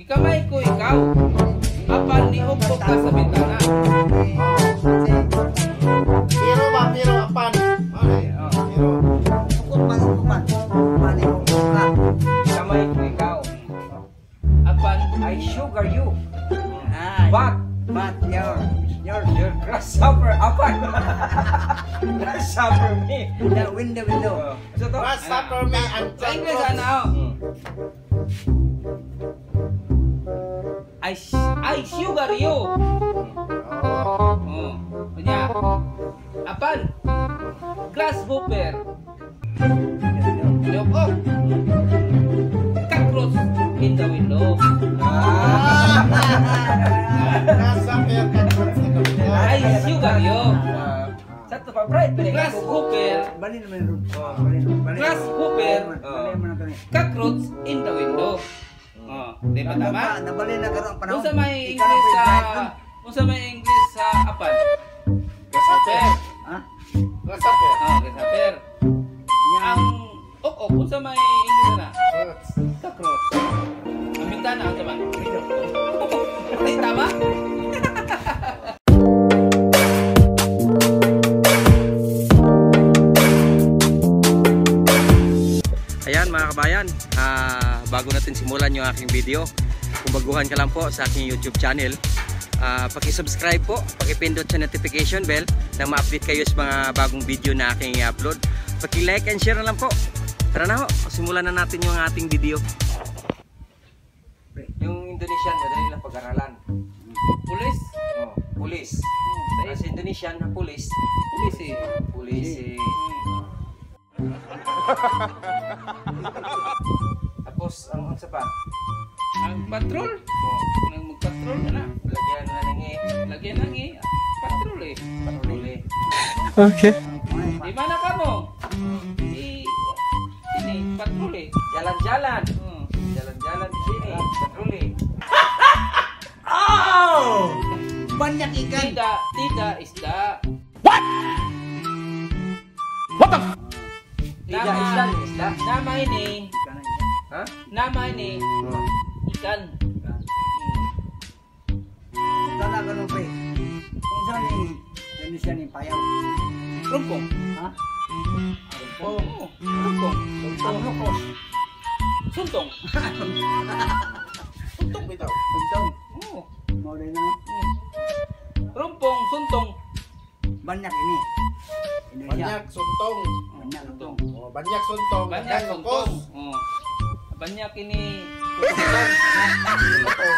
Gikamay ko ikaw. Apan niupo ka sa bintana. Pero ba, pero apan. Okay, pero. Ukupan. Maniupo ka. Kamay ko ikaw. Apan I sugar you. But your Grasshopper. Apan. Grasshopper me. the window. Ano to? Grasshopper me and sa English ano? I sugar you. Oh. Kanya. Apan. Grasshopper. Look up. Cockroach in the window. Grasshopper I sugar you. Sa to pa bright Grasshopper. Bali naman ron. Grasshopper. Bali naman kami. Cockroach in the window. Oh, di ba tama? Nabali na karon panahon. Kung sa may English sa apan. Grasshopper. Ha? Grasshopper. Oh, grasshopper. Ang kung sa may English na. Cockroach. Ang bintana ang sama. Ay, tama? Ayan mga kabayan, bago natin simulan yung aking video, kung baguhan ka lang po sa aking YouTube channel, paki-subscribe po, paki-pindot sa notification bell na ma-update kayo sa mga bagong video na aking i-upload. Paki-like and share na lang po. Tara na ho, simulan na natin yung ating video. Yung Indonesian, madali lang pag-aralan. Pulis? Oh, pulis. Sa Indonesian, pulis. Pulis eh. Pulis eh. Tapos, ang sa pa? Ang patrol? Nang mag-patrol ka na. Lagyan na ng Lagyan ng patrol eh. patroli. Okay. Di mana ka mo? Ini patrol eh. Jalan-jalan. Oh. Jalan-jalan di sini. Patroli. Banyak ikan. Tidak isda. Tidak isda. Nama ini. Ha? Nama ini ikan. Sana ganun pre. Kung saan ni Indonesia ni payaw. Rumpong. Ha? Oh, rumpong. Ang lukos. Suntong. Tutok bitaw. Tuntong. Oh. Mau din na. Rumpong, suntong. Banyak ini. Indonesia. Banyak suntong. Banyak Suntong. Oh, banyak suntong. Banyak Dan suntong. lukos. Oh. Banyak ini suntong. Motong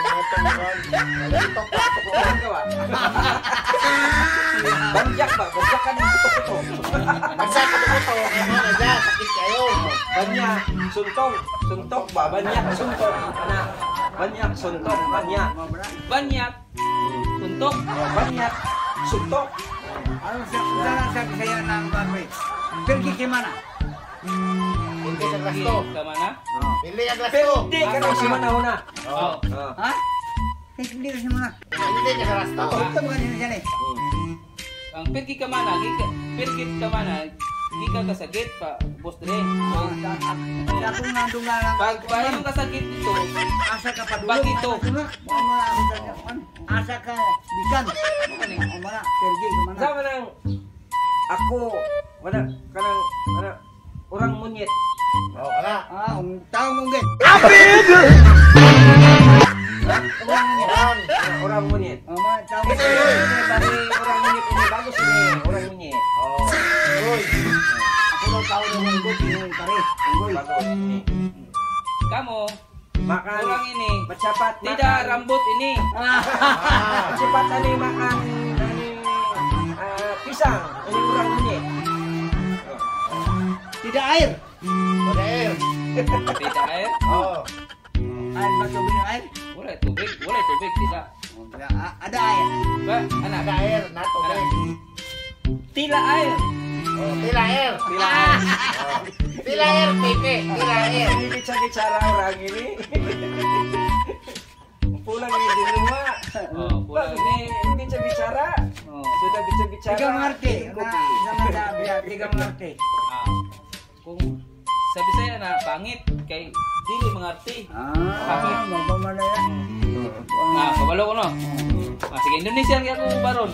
kan. Tutok pa. Tukukan ka ba? Banyak ba? Banyak ka ng tutok-tutok. Bagsak ko to. Ano na dyan? Sakit kayo. Banyak. Suntong. Suntok ba? Banyak. Suntok. Anak. Banyak. Suntok. Banyak. Mau berat. Banyak suntok. Banyak. Suntok. Ano saya nang pre. Pergi ke mana? Hindi ka Pergi glasto. ke mana? Pili ang glasto. Hindi ka na si Manahuna. Oh. Ha? Hindi ke mana? Hindi ka glasto. Itu bukan Indonesia nih. Ang pergi ke mana? Pergi ke mana? Giga ka sa gate pa, boss dire. Aku ngandung lang. Pag paano ka sa gate dito? Asa ka pa Pag ito. Asa ka bikan. Mana pergi ke mana? Sama nang ako wala kanang orang monyet. Oh, wala. Ah, tahu mungkin. Orang monyet. Mana tahu. Dari orang monyet ini bagus ini orang monyet. Oh. Uy. Aku udah tahu dengan gue bingung kari. Bagus ini. Kamu Makan orang ini bercepat tidak rambut ini. Cepat tadi makan ini pisang ini orang monyet. Tidak air. Ada air. Tidak air. Oh. Air batu minum air. Boleh tubig tidak. Ada air. Ba, anak Ada air. Nato. tidak air. Oh, tila air. Tila air. Tila air, Pepe. Tila air. Ini bicara orang ini. Pulang ini di rumah. Oh, pulang ini bicara. Oh. Sudah bicara. Tiga mengerti. Kopi. Sama dah biar tiga mengerti. Ah, kung sabi saya na pangit kay dili mengerti. Ah, mau mana ya? Pangalo ko no. Sige Indonesia kaya ko baron.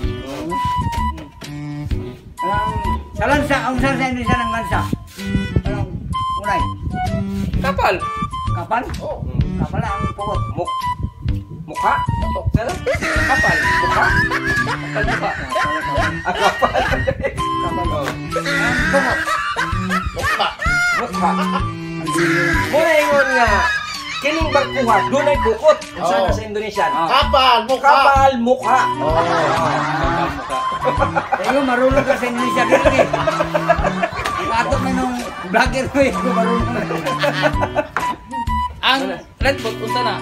Sa lansa, ang sa Indonesia ng lansa. Anong unay? Kapal. Kapal? Oh. Kapal ang pukot. Mukha? Kapal. Mukha? Kapal mukha. Kapal. Kapal. Kumot. Mukha. Mukha. Muna ingon nga, kining barkuha, dunay bukot. Kung saan sa Indonesia. Kapal. Mukha. Kapal, mukha. Oh. Kapal mukha. Kayo marunong ka sa Indonesia dito eh. Ang ato na nung vlogger ko eh, marunong na. Ang Red Bull unsa na?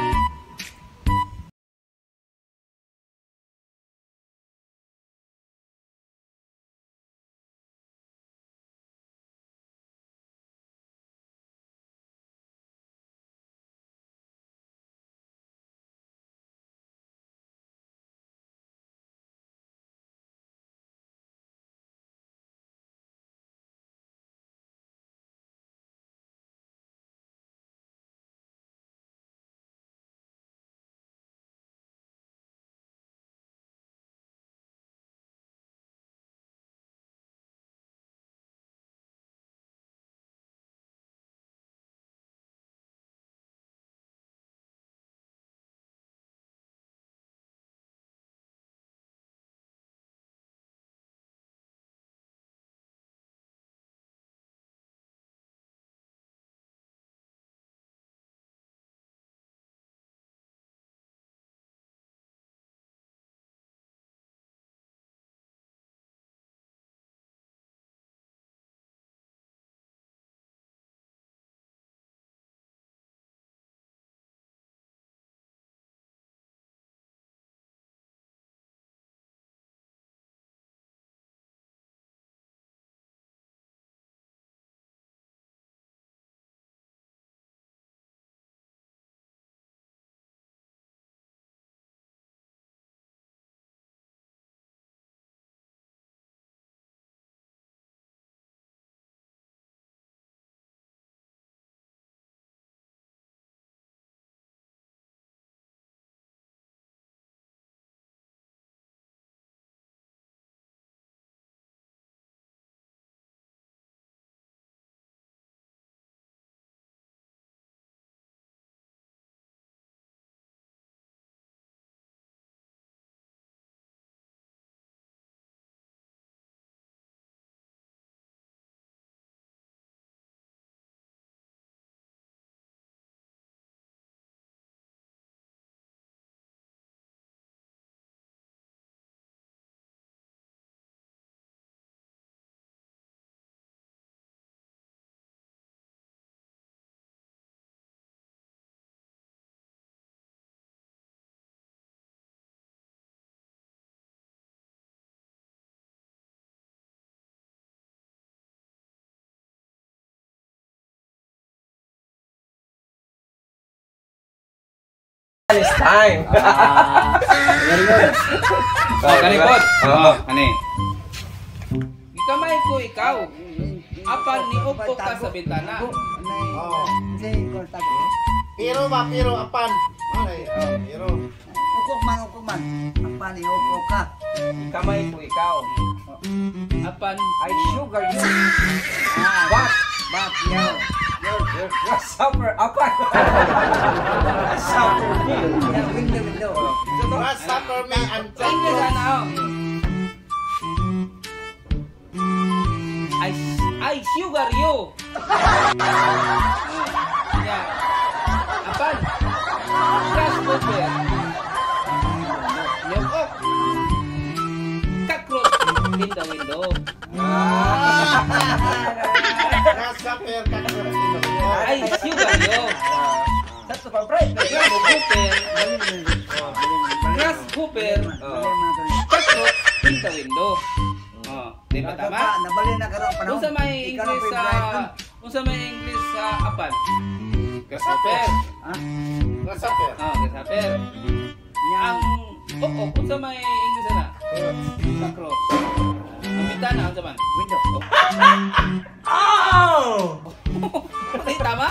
It's time. Very good. Kalipod. Oo. Ani. Ikamay ko ikaw. Apan ni upo ka sa bintana. Oh. Pero Pero apan. Ay, pero. ukok man. Ang pani ukok ka. Kamay ko ikaw. Apan I sugar you. Bat yaw. Your supper apan. Supper meal. Yang window. Last supper me and English chocolate. ano? I sugar you. Yeah. Apan. Crash cooker. Nyokok. Cockroach in the window. Last supper kakot. I sugar you. Satu pa bread. Grass cooper. Grass cooper. Cockroach in the window. Oh, di ba tama? Nabali na karon panahon. Unsa may English sa apan? Grasshopper. Ha? Last supper. Grasshopper. Ang unsa may English na? Cockroach. Ang bintana unsa man? Window. Oh! Ay tama?